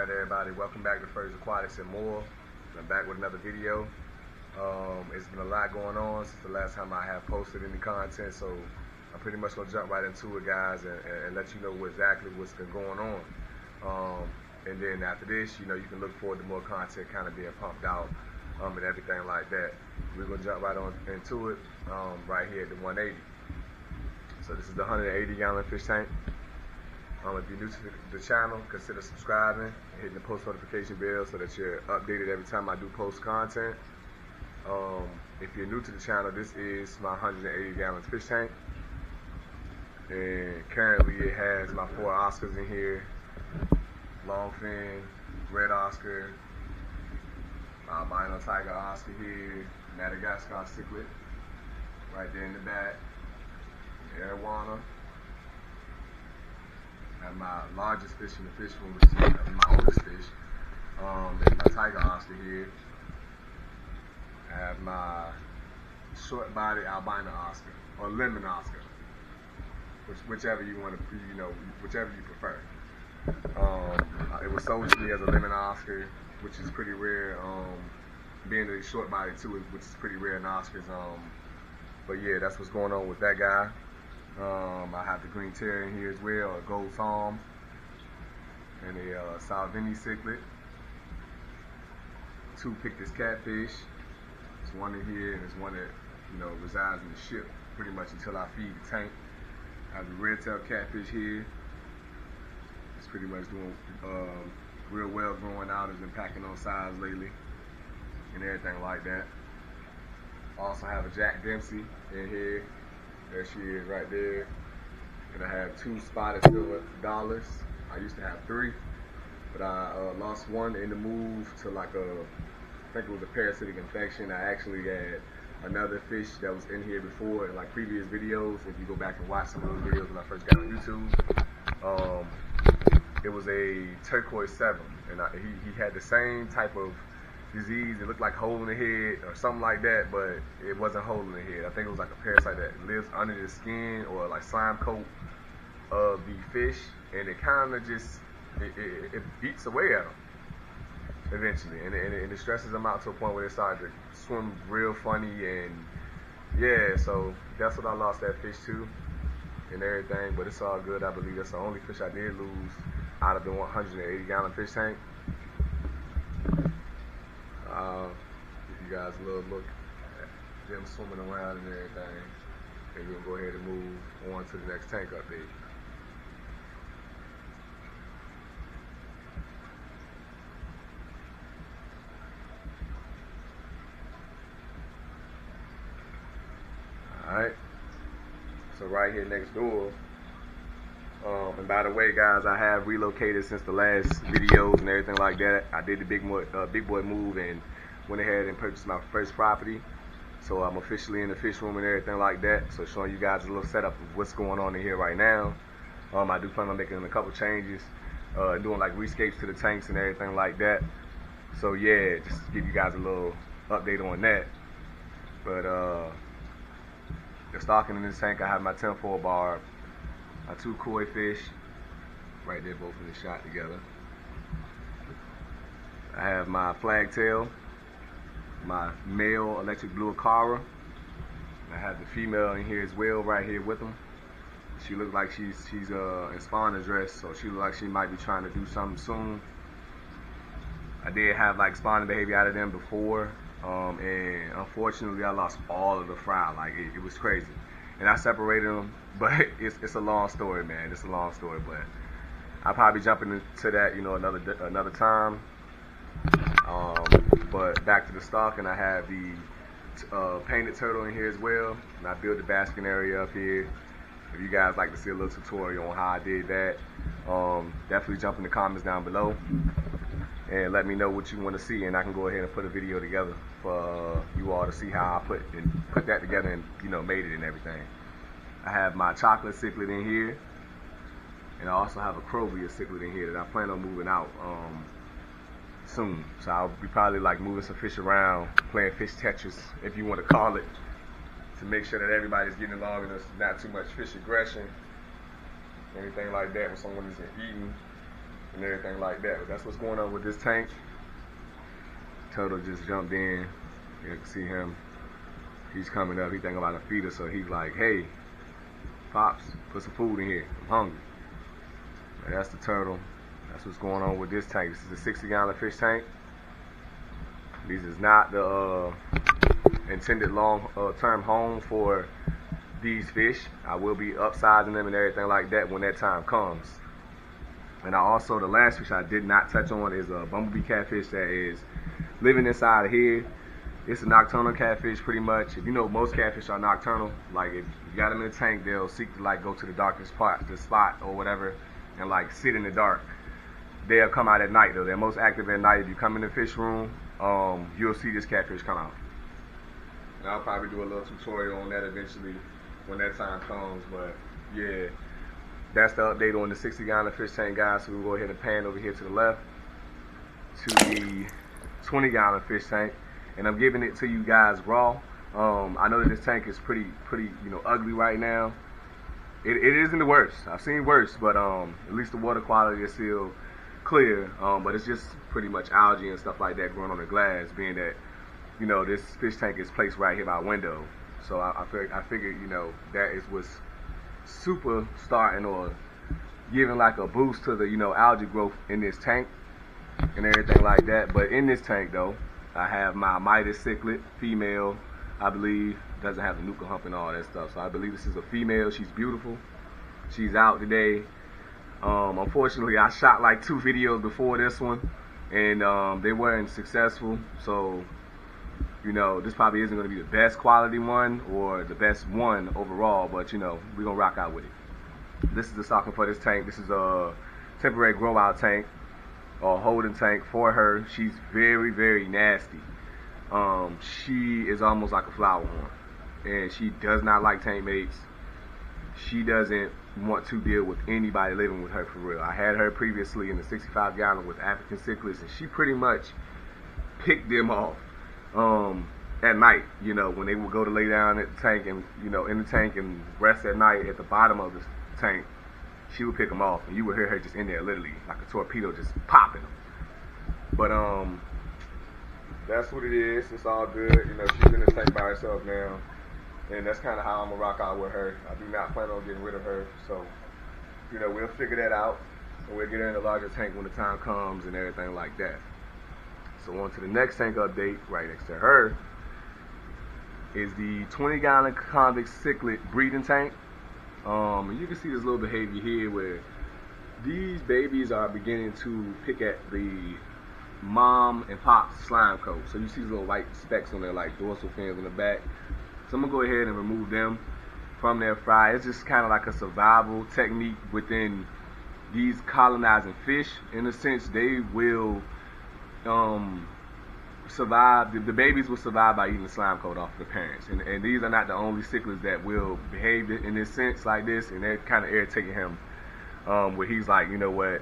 Alright everybody, welcome back to Ferg Aquatics and more. I'm back with another video. It's been a lot going on since the last time I have posted any content, so I'm pretty much going to jump right into it, guys, and let you know exactly what's been going on. And then after this, you can look forward to more content kind of being pumped out and everything like that. We're going to jump right on into it right here at the 180. So this is the 180-gallon fish tank. If you're new to the channel, consider subscribing, hitting the post notification bell so that you're updated every time I do post content. If you're new to the channel, this is my 180-gallon fish tank. And currently it has my 4 Oscars in here. Longfin, red Oscar, albino tiger Oscar here, Madagascar cichlid right there in the back, arowana. I have my largest fish in the fish room, which is my oldest fish. There's my tiger Oscar here. I have my short body albino Oscar, or lemon Oscar, whichever you want to, whichever you prefer. It was sold to me as a lemon Oscar, which is pretty rare. Being a short body too, which is pretty rare in Oscars. But yeah, that's what's going on with that guy. I have the green terror in here as well, a gold palm, and a Salvini cichlid. 2 pictus catfish. There's one in here, and there's one that resides in the ship pretty much until I feed the tank. I have the red-tailed catfish here. It's pretty much doing real well growing out. It's been packing on size lately and everything like that. Also have a Jack Dempsey in here. There she is right there. And I have 2 spotted silver dollars. I used to have 3, but I lost one in the move to I think it was a parasitic infection. I actually had another fish that was in here before in previous videos. If you go back and watch some of those videos when I first got on YouTube, it was a turquoise 7, and he had the same type of disease. It looked like hole in the head or something like that, but it wasn't hole in the head. I think it was a parasite that lives under the skin or slime coat of the fish, and it kind of just it eats away at them eventually, and it stresses them out to a point where they start to swim real funny, and yeah, so that's what I lost that fish to and everything. But it's all good. I believe that's the only fish I did lose out of the 180-gallon fish tank. Give you guys a little look at them swimming around and everything. And we'll go ahead and move on to the next tank update. Alright. So right here next door. And by the way, guys, I have relocated since the last videos and everything like that. I did the big boy move and went ahead and purchased my first property. So I'm officially in the fish room and everything like that. So showing you guys a little setup of what's going on in here right now. I do plan on making a couple changes, doing rescapes to the tanks and everything like that. So yeah, just to give you guys a little update on that. But the stocking in this tank, I have my 10-4 barb, my 2 koi fish, right there, both in the shot together. I have my flagtail, my male electric blue acara. I have the female in here as well, right here with them. She looks like she's in spawner dress, so she looks like she might be trying to do something soon. I did have spawning behavior out of them before, and unfortunately I lost all of the fry. It was crazy, and I separated them, but it's a long story, man. It's a long story, but I'll probably jump into that another time. But back to the stock, and I have the painted turtle in here as well, and I built the basking area up here. If you guys like to see a little tutorial on how I did that, definitely jump in the comments down below and let me know what you want to see, and I can go ahead and put a video together for you all to see how I put that together and made it and everything. I have my chocolate cichlid in here, and I also have a Crovia cichlid in here that I plan on moving out soon. So I'll be probably moving some fish around, playing fish Tetris, if you want to call it, to make sure that everybody's getting along and there's not too much fish aggression, anything like that when someone isn't eating and everything like that. But that's what's going on with this tank. Turtle just jumped in. You can see him. He's coming up. He thinking about a feeder, so he's like, "Hey, Pops, put some food in here. I'm hungry." And that's the turtle. That's what's going on with this tank. This is a 60-gallon fish tank. This is not the intended long-term home for these fish. I will be upsizing them and everything like that when that time comes. And the last fish I did not touch on is a bumblebee catfish that is living inside of here. It's a nocturnal catfish pretty much. If you know, most catfish are nocturnal. Like if you got them in a tank, they'll seek to like go to the darkest part, the spot or whatever, and like sit in the dark. They'll come out at night though. They're most active at night. If you come in the fish room, you'll see this catfish come out. And I'll probably do a little tutorial on that eventually when that time comes. But yeah, that's the update on the 60-gallon fish tank, guys. So we'll go ahead and pan over here to the left to the 20-gallon fish tank. And I'm giving it to you guys raw. I know that this tank is pretty, ugly right now. It isn't the worst. I've seen worse, but at least the water quality is still clear. But it's just pretty much algae and stuff like that growing on the glass, being that, this fish tank is placed right here by a window. So I figured, that is what's super starting or giving like a boost to the, algae growth in this tank and everything like that. But in this tank though, I have my Midas cichlid, female, I believe, doesn't have the nuka hump and all that stuff. So I believe this is a female. She's beautiful. She's out today. Unfortunately, I shot like 2 videos before this one, and they weren't successful. So, this probably isn't going to be the best quality one or the best one overall, but, we're going to rock out with it. This is the stocking for this tank. This is a temporary grow out tank or holding tank for her. She's very, very nasty. She is almost like a flower horn, and she does not like tank mates. She doesn't want to deal with anybody living with her for real. I had her previously in the 65-gallon with African cichlids, and she pretty much picked them off at night. When they would go to lay down at the tank and in the tank and rest at night at the bottom of the tank, she would pick them off, and you would hear her just in there literally like a torpedo just popping them. But that's what it is. It's all good. She's in the tank by herself now, and that's kind of how I'm gonna rock out with her. I do not plan on getting rid of her, so we'll figure that out, and we'll get her in a larger tank when the time comes and everything like that. So on to the next tank update. Right next to her is the 20-gallon convict cichlid breeding tank. And you can see this little behavior here where these babies are beginning to pick at the mom and pop's slime coat. So you see these little white specks on their like dorsal fins on the back. So I'm gonna go ahead and remove them from their fry. It's just kind of like a survival technique within these colonizing fish. In a sense, they will survive. The babies will survive by eating the slime coat off of the parents. And these are not the only cichlids that will behave in this sense like this, and they're kind of irritating him. Where he's like, you know what?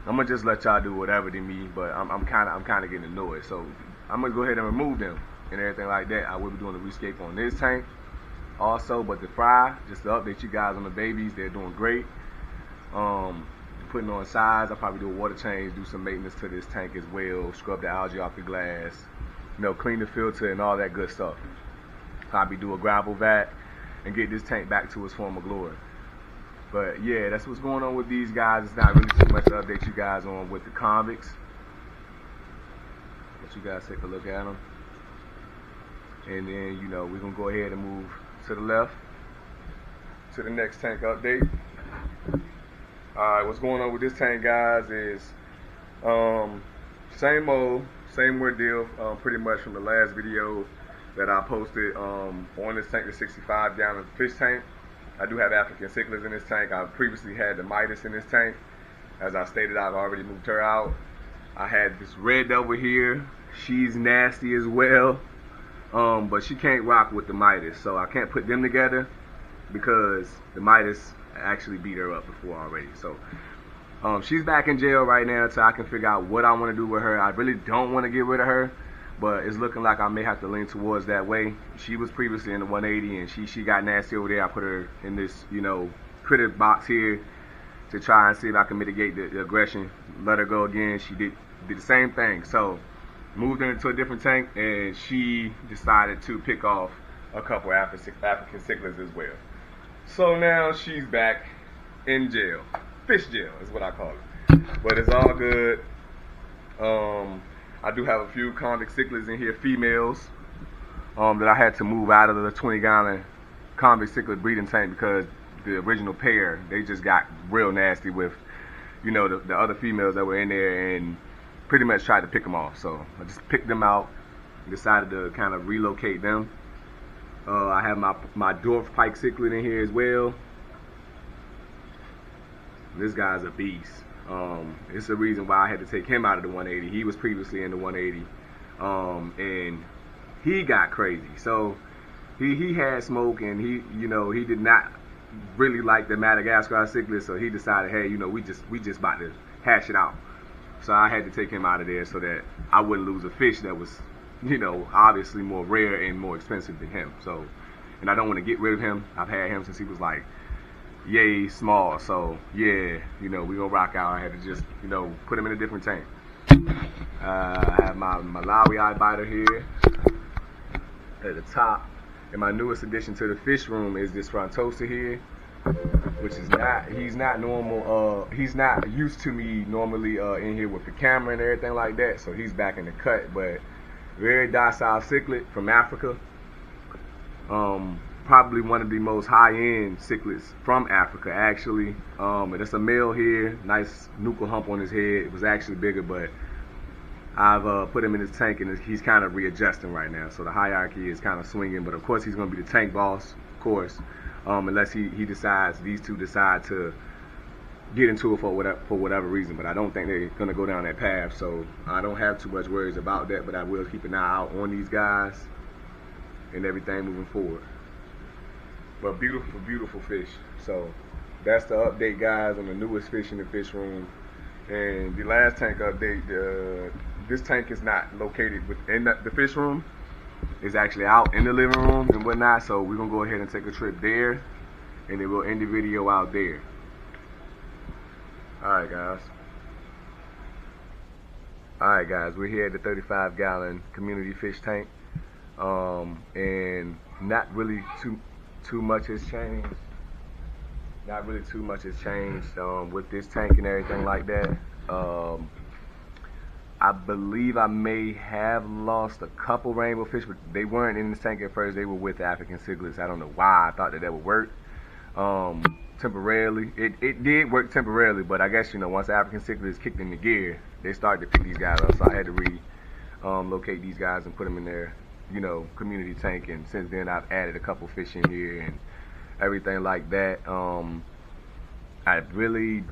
I'm gonna just let y'all do whatever to me, but I'm kind of getting annoyed. So I'm gonna go ahead and remove them and everything like that. I will be doing a rescape on this tank also, but the fry, just to update you guys on the babies, they're doing great. Putting on size, I'll probably do a water change, do some maintenance to this tank as well, scrub the algae off the glass, clean the filter and all that good stuff. Probably do a gravel vac and get this tank back to its former glory. But yeah, that's what's going on with these guys. It's not really too much to update you guys on with the convicts. Let you guys take a look at them. And then, we're going to go ahead and move to the left to the next tank update. Alright, what's going on with this tank, guys, is same weird deal, pretty much from the last video that I posted on this tank, the 65-gallon fish tank. I do have African cichlids in this tank. I previously had the Midas in this tank. As I stated, I've already moved her out. I had this red over here. She's nasty as well, but she can't rock with the Midas, so I can't put them together because the Midas actually beat her up before already. So she's back in jail right now until I can figure out what I want to do with her. I really don't want to get rid of her, but it's looking like I may have to lean towards that way. She was previously in the 180, and she got nasty over there. I put her in this, critter box here. to try and see if I can mitigate the aggression. Let her go again. She did the same thing. So moved her into a different tank, and she decided to pick off a couple African cichlets as well. So now she's back in jail. Fish jail is what I call it. But it's all good. I do have a few convict cichlids in here, females, that I had to move out of the 20-gallon convict cichlid breeding tank because the original pair, they just got real nasty with, you know, the other females that were in there, and pretty much tried to pick them off. So I just picked them out, decided to kind of relocate them. I have my dwarf pike cichlid in here as well. This guy's a beast. It's the reason why I had to take him out of the 180. He was previously in the 180, and he got crazy. So he had smoke, and he did not really like the Madagascar cichlid. So he decided, hey, we just about to hash it out. So I had to take him out of there so that I wouldn't lose a fish that was, obviously more rare and more expensive than him. So, and I don't want to get rid of him. I've had him since he was like yay small. So yeah, we gonna rock out. I had to just, put him in a different tank. I have my Malawi eye biter here at the top. And my newest addition to the fish room is this frontosa here, which is he's not normal, he's not used to me normally in here with the camera and everything like that, so he's back in the cut. But very docile cichlid from Africa, probably one of the most high-end cichlids from Africa actually. And it's a male here, nice nuchal hump on his head. It was actually bigger, but I've put him in his tank, and he's kind of readjusting right now, so the hierarchy is kind of swinging. But of course he's going to be the tank boss, of course, unless these two decide to get into it for whatever reason. But I don't think they're going to go down that path, so I don't have too much worries about that. But I will keep an eye out on these guys and everything moving forward. But beautiful, beautiful fish. So that's the update, guys, on the newest fish in the fish room. And the last tank update, this tank is not located within the fish room. It's actually out in the living room and whatnot. So we're going to go ahead and take a trip there, and then we'll end the video out there. Alright guys, we're here at the 35-gallon community fish tank, and not really too much has changed. Not really too much has changed with this tank and everything like that. I believe I may have lost a couple rainbow fish, but they weren't in this tank at first. They were with African cichlids. I don't know why I thought that would work temporarily. It did work temporarily, but I guess, once African cichlids kicked into gear, they started to pick these guys up. So I had to relocate these guys and put them in their, community tank. And since then, I've added a couple fish in here and everything like that. I really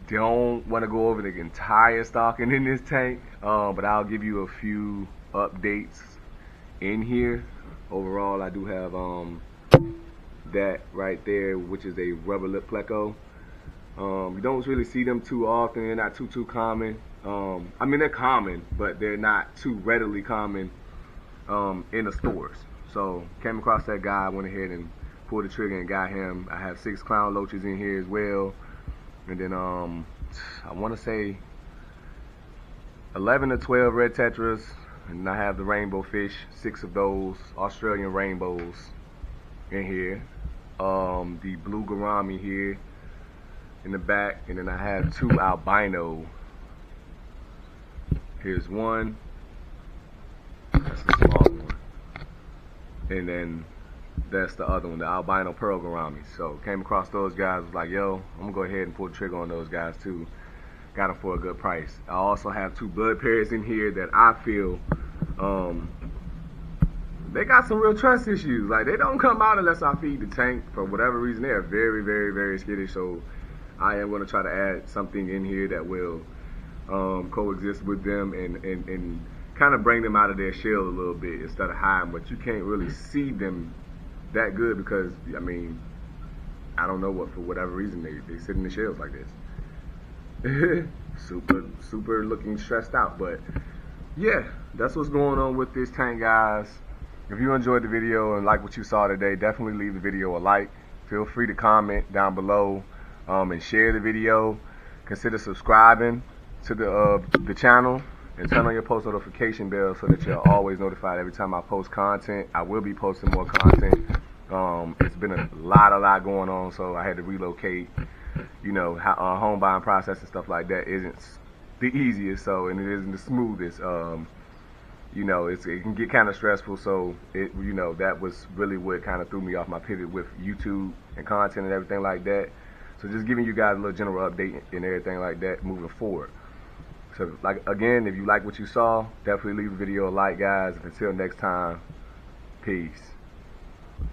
don't want to go over the entire stocking in this tank, but I'll give you a few updates in here. Overall, I do have that right there, which is a rubber lip pleco. You don't really see them too often. They're not too common. I mean, they're common, but they're not too readily common in the stores. So came across that guy, went ahead and pulled the trigger and got him. I have 6 clown loaches in here as well, and then I want to say 11 to 12 red tetras, and I have the rainbow fish, 6 of those Australian rainbows in here. The blue gourami here in the back, and then I have 2 albino. Here's one. That's a small one, and then that's the other one, the albino pearl gouramis. So came across those guys, was like, yo, I'm gonna go ahead and pull the trigger on those guys too. Got them for a good price. I also have 2 blood pairs in here that I feel they got some real trust issues. Like, they don't come out unless I feed the tank. For whatever reason, they are very, very, very skittish. So I am going to try to add something in here that will coexist with them and kind of bring them out of their shell a little bit instead of hiding. But you can't really see them that good because, I mean, I don't know what, for whatever reason, they sit in the shells like this. super looking stressed out. But yeah, that's what's going on with this tank, guys. If you enjoyed the video and like what you saw today, definitely leave the video a like. Feel free to comment down below and share the video. Consider subscribing to the channel and turn on your post notification bell so that you're always notified every time I post content. I will be posting more content. It's been a lot going on, so I had to relocate. You know, home buying process and stuff like that isn't the easiest, so, and it isn't the smoothest. You know, it can get kind of stressful, so you know, that was really what kind of threw me off my pivot with YouTube and content and everything like that. So just giving you guys a little general update and everything like that moving forward. So, like, again, if you like what you saw, definitely leave the video a like, guys. Until next time, peace.